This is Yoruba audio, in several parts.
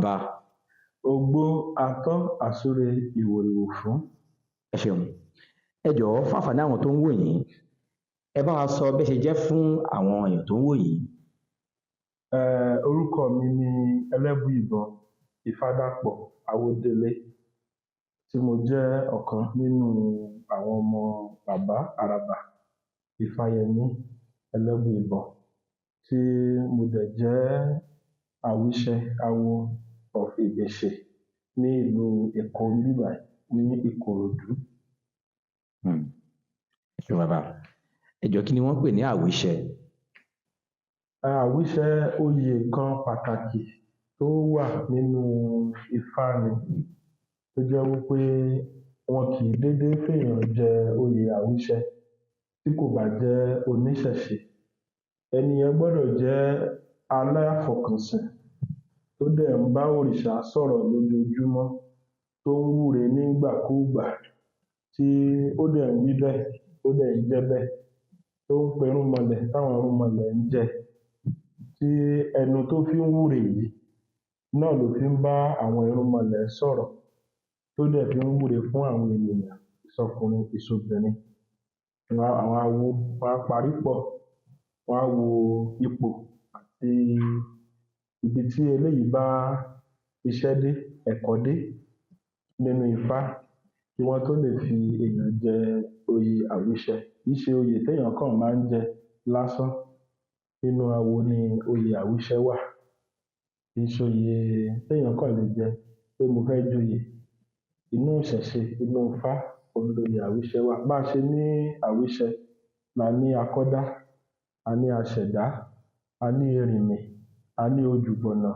bàbá. Ogbó atọ́ àsúre ìwòrìwò fún. Ẹ ṣeun. Ẹ jọ̀ọ́ fún àǹfààní àwọn tó ń wò yín, ẹ bá wa sọ bẹ́ẹ̀ ṣe jẹ́ fún àwọn èèyàn tó ń wò yín. Orúkọ mi ni Ẹlẹ́bùìbọn Ifádàpọ̀ Awódélé, tí mo jẹ́ ọ̀kan nínú àwọn ọmọ bàbá Àràbà Ifáyẹmí Ẹlẹ́bùìbọn, tí mo dẹ̀ jẹ́ àwíṣẹ awo of Ìgbèṣè ní ìlú Èkó níbí báyìí, ní Ìkòròdú. Ẹ ṣeun bàbá. Ẹ jọ̀ọ́ kí ni wọ́n ń pè ní àwíṣẹ? Àwíṣẹ oyè kan pàtàkì tó wà nínú Ifá ni, tó jẹ́ wípé wọn kì í dédé fèèyàn jẹ oyè àwíṣẹ tí kò bá jẹ́ oníṣẹ̀ṣe. Ẹni yẹn gbọ́dọ̀ jẹ́ aláfọkànsìn tó dẹ̀ ń bá òrìṣà sọ̀rọ̀ lójoojúmọ́, tó ń wúre nígbàkúùgbà, tí ó dẹ̀ ń wí bẹ́ẹ̀, ó dẹ̀ ń jẹ́ bẹ́ẹ̀, tó ń pe irúnmọlẹ̀ táwọn irúnmọlẹ̀ ń jẹ, tí ẹnu tó fi ń wúre yìí náà ló fi ń bá àwọn irúnmọlẹ̀ sọ̀rọ̀, tó dẹ̀ fi ń wúre fún àwọn ènìyàn, ìsọkùnrin ìsobìnrin. Àwọn awo wọ́n á parípọ̀, wọ́n á wo ipò àti ibi tí eléyìí bá iṣẹ́ dé, ẹ̀kọ́ dé nínú Ifá, kí wọ́n tó lè fi èèyàn jẹ oyè àwíṣẹ. Kì í ṣe oyè téèyàn kàn máa ń jẹ lásán. Nínú awo ni oyè àwíṣẹ wà. Kì í ṣoyè téèyàn kàn lè jẹ pé mo fẹ́ joyè. Inú ìṣẹ̀ṣe, inú Ifá, òun loyè àwíṣẹ wà. Bá a ṣe ní àwíṣẹ la ní akọ́dá, a ní aṣẹ̀dá, a ní erinmì, a ní ojùgbọ̀nà,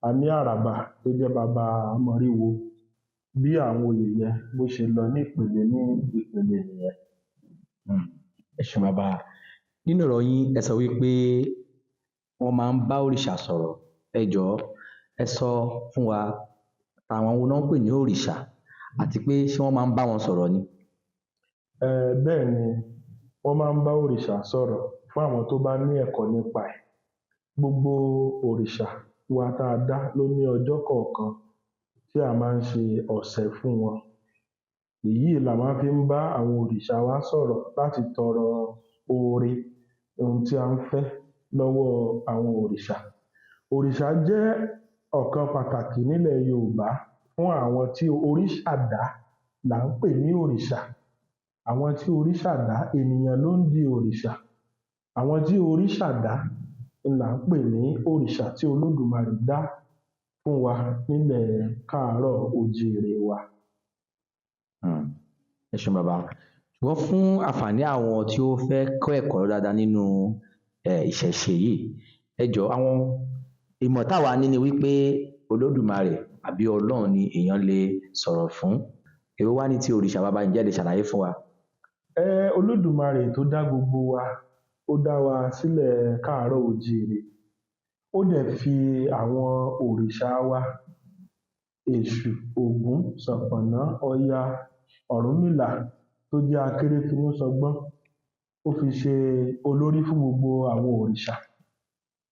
a ní àràbà tó jẹ́ baba mọríwo. Bí àwọn oyè yẹn bó ṣe lọ ní ìpele nìyẹn. Ẹ ṣeun bàbá. Nínú ọ̀rọ̀ yín, ẹ sọ wípé wọ́n máa ń bá òrìṣà sọ̀rọ̀. Ẹ jọ̀ọ́ ẹ sọ fún wa àwọn wo náà ń pè ní òrìṣà, àti pé ṣé wọ́n máa ń bá wọn sọ̀rọ̀ ni? Bẹ́ẹ̀ ni, wọ́n máa ń bá òrìṣà sọ̀rọ̀ fún àwọn tó bá ní ẹ̀kọ́ nípa ẹ̀. Gbogbo òrìṣà wa tá a dá ló ní ọjọ́ kọ̀ọ̀kan tí a máa ń ṣe ọ̀sẹ̀ fún wọn. Èyí la máa fi ń bá àwọn òrìṣà wa sọ̀rọ̀ láti tọrọ oore, ohun tí a ń fẹ́ lọ́wọ́ àwọn òrìṣà. Òrìṣà jẹ́ ọ̀kan pàtàkì nílẹ̀ Yorùbá fún àwọn tí oríṣà dá là ń pè ní òrìṣà. Àwọn tí oríṣà dá, ènìyàn ló ń di òrìṣà. Àwọn tí oríṣà dá là ń pè ní òrìṣà tí Olódùmarè dá fún wa nílẹ̀ káàárọ̀-o-jíire wa. Ẹ ṣeun bàbá. Ṣùgbọ́n fún àǹfààní àwọn tí ó fẹ́ kọ́ ẹ̀kọ́ dáadáa nínú ìṣẹ̀ṣe yìí, ẹ jọ̀ọ́ àwọn ìmọ̀ táwa ní ni wípé Olódùmarè àbí Ọlọ́run ni èèyàn lè sọ̀rọ̀ fún. Èwo wá ní ti òrìṣà bàbá, ǹjẹ́ ẹ lè ṣàlàyé fún wa? Olódùmarè tó dá gbogbo wa, ó dá wa sílẹ̀ káàárọ̀-o-jíire. Ó dẹ̀ fi àwọn òrìṣà wa, Èṣù, Ògún, Ṣànpọ̀nná, Ọya, Ọ̀rúnmìlà tó jẹ́ akéré-finúṣọgbọ́n, ó fi ṣe olórí fún gbogbo àwọn òrìṣà.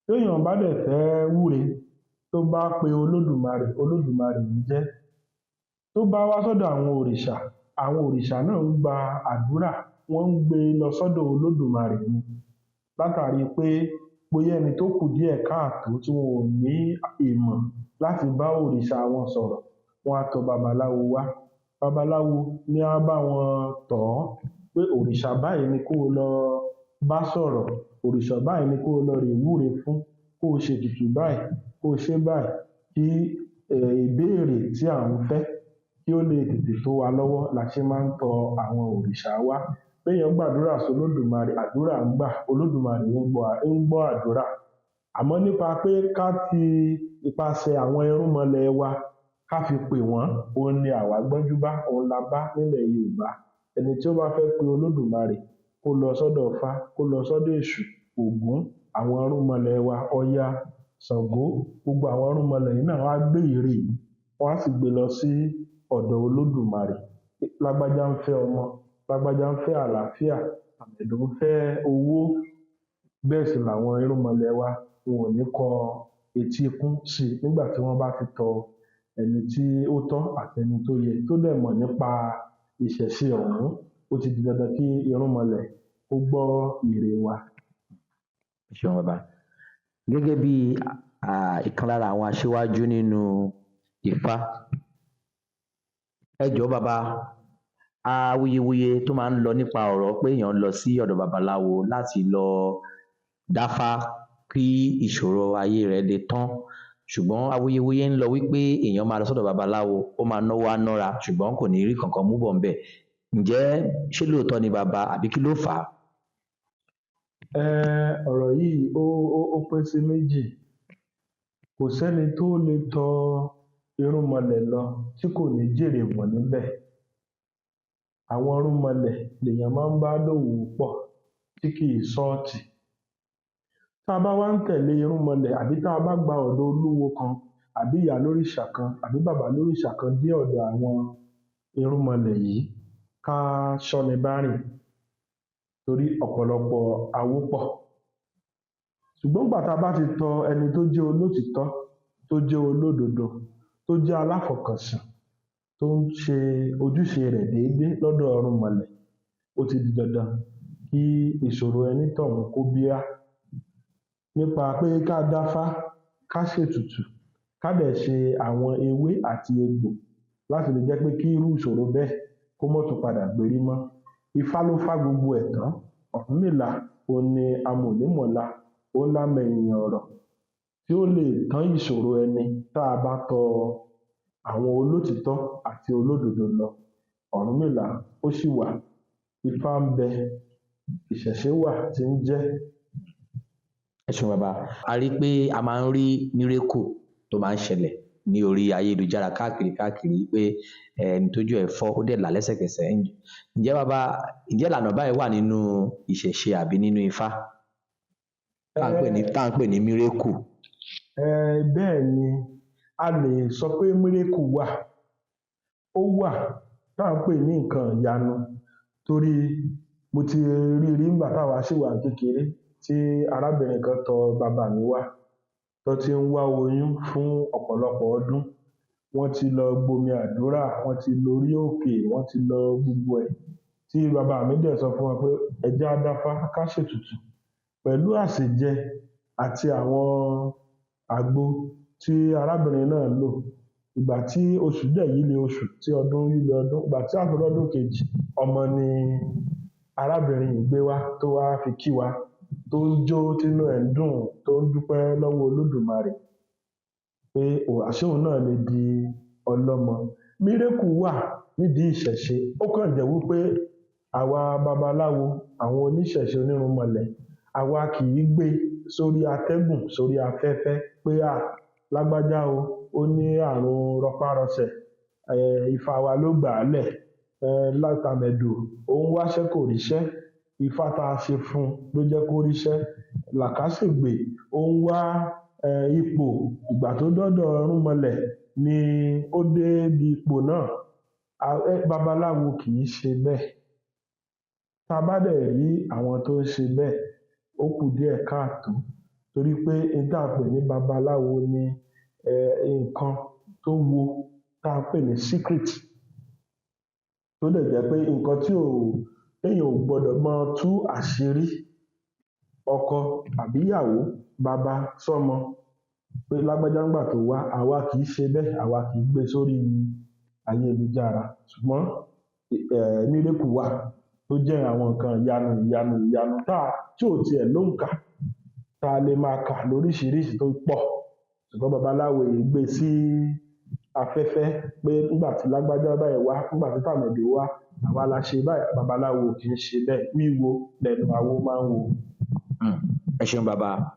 Téèyàn bá dẹ̀ fẹ́ wúre, tó bá pe Olódùmarè, Olódùmarè ń jẹ́. Tó bá wá sọ́dọ̀ àwọn òrìṣà náà ń gba àdúrà, wọ́n ń gbé e lọ sọ́dọ̀ Olódùmarè ni. Látàrí pé bóyá ẹni tó kù díẹ̀ káàtó tí wọn ò ní ìmọ̀ láti bá òrìṣà wọn sọ̀rọ̀, wọ́n á tọ babaláwo wá. Babaláwo ní á bá wọn tọ̀ ọ́ pé òrìṣà báyìí ni kó o lọ bá sọ̀rọ̀, òrìṣà báyìí ni kó o lọ rè wúre fún, kó o ṣètùtù báyìí, kó o ṣe báyìí, kí ìbéèrè tí à ń fẹ́ kí ó lè tètè tó wa lọ́wọ́ la ṣe máa ń tọ àwọn òrìṣà wá. Béèyàn gbàdúrà sólódùmarè, àdúrà ń gbà, Olódùmarè ń gbọ́ àdúrà. Àmọ́ nípa pé ká ti ipasẹ̀ àwọn irúnmọlẹ̀ wa ká fi pè wọ́n, òun ni àwa gbọ́njú bá, òun la bá nílẹ̀ Yorùbá. Ẹni tí ó bá fẹ́ pe Olódùmarè kó lọ sọ́dọ̀ Ifá, kó lọ sọ́dọ̀ Èṣù, Ògún, àwọn irúnmọlẹ̀ wa, Ọya, Ṣàngó, gbogbo àwọn irúnmọlẹ̀ yìí náà wọ́n á gbé ère yìí, wọ́n á sì gbé lọ sí ọ̀dọ̀ Olódùmarè. Lágbájá ń fẹ́ ọmọ, lágbájá ń fẹ́ àlàáfíà, tàmẹ̀dò ń fẹ́ owó. Bẹ́ẹ̀ sì làwọn irúnmọlẹ̀ wa, wọn ò ní kọ etí ikún sí i nígbà tí wọ́n bá ti tọ ẹni tí ó tọ́ àti ẹni tó yẹ tó dẹ̀ mọ̀ nípa ìṣẹ̀ṣe ọ̀hún. Ó ti di dandan kí irúnmọlẹ̀ kó gbọ́ ìrè wa. Ẹ ṣeun bàbá. Gẹ́gẹ́ bí ìkan lára àwọn aṣíwájú nínú Ifá, ẹ jọ̀ọ́ bàbá, awuyewuye tó máa ń lọ nípa ọ̀rọ̀ pé èèyàn lọ sí ọ̀dọ̀ babaláwo láti lọ dáfá kí ìṣòro ayé rẹ̀ lè tán, ṣùgbọ́n awuyewuye ń lọ wípé èèyàn máa lọ sọ́dọ̀ babaláwo, ó máa náwó á nára ṣùgbọ́n kò ní rí kankan mú bọ̀ ńbẹ̀. Ǹjẹ́ ṣé lóòótọ́ ni bàbá àbí kí ló fà á? Ọ̀rọ̀ yìí ó pín sí méjì. Kò sẹ́ni tó lè tọ irúnmọlẹ̀ lọ tí kò ní jèrè bọ̀ níbẹ̀. Àwọn irúnmọlẹ̀ lèèyàn máa ń bá dòwò pọ̀ tí kì í ṣọ́ọ̀tì. Tá a bá wá ń tẹ̀lé irúnmọlẹ̀ àbí tá a bá gba ọ̀dọ̀ olúwo kan àbí ìyálórìṣà kan àbí bàbá lórìṣà kan dé ọ̀dọ̀ àwọn irúnmọlẹ̀ yìí, ká ṣọ́ni bá rìn torí ọ̀pọ̀lọpọ̀ awó pọ̀. Ṣùgbọ́n nígbà tá a bá ti tọ ẹni tó jẹ́ olótìítọ́, tó jẹ́ olódodo, tó jẹ́ aláfọkànsìn, tó ń ṣe ojúṣe rẹ̀ déédé lọ́dọ̀ irúnmọlẹ̀, ó ti di dandan kí ìṣòro ẹnítọ̀hún kó bíá. Nípa pé ká dáfá, ká ṣètùtù, ká dẹ̀ ṣe àwọn ewé àti egbò láti lè jẹ́ pé kí irú ìṣòro bẹ́ẹ̀ kó má tún padà gbérí mọ́. Ifá ló fá gbogbo ẹ̀ tán. Ọ̀rúnmìlà òun ni amọ̀nímọ̀la, òun lámẹ̀yìn ọ̀rọ̀ tí ó lè tán ìṣòro ẹni tá a bá tọ àwọn olótìítọ́ àti olódodo lọ. Ọ̀rúnmìlà ó ṣì wà, Ifá ń bẹ, ìṣẹ̀ṣe wà tí ń jẹ́. Ẹ ṣeun bàbá. A rí pé a máa ń rí mírèkù tó máa ń ṣẹlẹ̀ ní orí ayélujára káàkiri pé ẹni tójú ẹ̀ fọ́ ó dẹ̀ là lẹ́sẹ̀kẹsẹ̀. Ǹjẹ́ bàbá, ǹjẹ́ ìlànà báyìí wà nínú ìṣẹ̀ṣe àbí nínú Ifá tá à ń pè ní mírèkù? Bẹ́ẹ̀ ni, a lè sọ pé mírèkù wà. Ó wà tá à ń pè ní nǹkan ìyanu torí mo ti rí nígbà táwa ṣì wà ní kékeré tí arábìnrin kan tọ bàbá mi wá tán ti ń wá oyún fún ọ̀pọ̀lọpọ̀ ọdún. Wọ́n ti lọ gbomi àdúrà, wọ́n ti lọ orí òkè, wọ́n ti lọ gbogbo ẹ̀, tí bàbá mi dẹ̀ sọ fún wọn pé ẹ jẹ́ á dáfá ká ṣètùtù. Pẹ̀lú àsèjẹ àti àwọn àgbo tí arábìnrin náà lò, ìgbà tí oṣù dẹ̀ yílé oṣù, tí ọdún yílé ọdún, ìgbà tí á fi rọ́dún kejì, ọmọ ni arábìnrin yìí gbé wá tó wá fi kí wa, tó ń jó tínú ẹ̀ ń dùn, tó ń dúpẹ́ lọ́wọ́ Olódùmarè pé àṣé òun náà lè di ọlọ́mọ. Mírèkù wà nídìí ìṣẹ̀ṣe, ó kàn jẹ́ wípé àwa babaláwo, àwọn oníṣẹ̀ṣe onírúnmọlẹ̀, àwa kì í gbé sórí atẹ́gùn, sórí afẹ́fẹ́ pé lágbájá o, ó ní àrùn rọpárọsẹ̀, Ifá wa ló gbà á lẹ̀, tàmẹ̀dò ó ń wáṣẹ́ kò ríṣẹ́, Ifá tá a ṣe fún un ló jẹ́ kó ríṣẹ́. Làkàṣègbè ó ń wá ipò, ìgbà tó dọ́dọ̀ irúnmọlẹ̀ ni ó débi ipò náà. Babaláwo kì í ṣe bẹ́ẹ̀. Tá a bá dẹ̀ rí àwọn tó ń ṣe bẹ́ẹ̀, ó kù díẹ̀ káàtó torí pé n tá a pè ní babaláwo ni nǹkan tó wo tá a pè ní secret, tó dẹ̀ jẹ́ pé nǹkan téèyàn ò gbọdọ̀ máa tú àṣírí ọkọ àbí ìyàwó, baba sọ́mọ pé lágbájá ńgbà tó wá, àwa kì í ṣe bẹ́ẹ̀, àwa kì í gbé sórí ayélujára. Ṣùgbọ́n mírèkù wà tó jẹ́ àwọn nǹkan ìyanu tí ò tiẹ̀ lóǹkà tá a lè máa kà lóríṣiríṣi tó pọ̀. Ṣùgbọ́n babaláwo è gbé sí afẹ́fẹ́ pé nígbà tí lágbájá báyìí wá, nígbà tí tàmẹ̀dò wá, àwa la ṣe báyìí. Babaláwo kì í ṣe bẹ́ẹ̀, wíwo lẹnu awo máa ń wo. Ẹ ṣeun bàbá.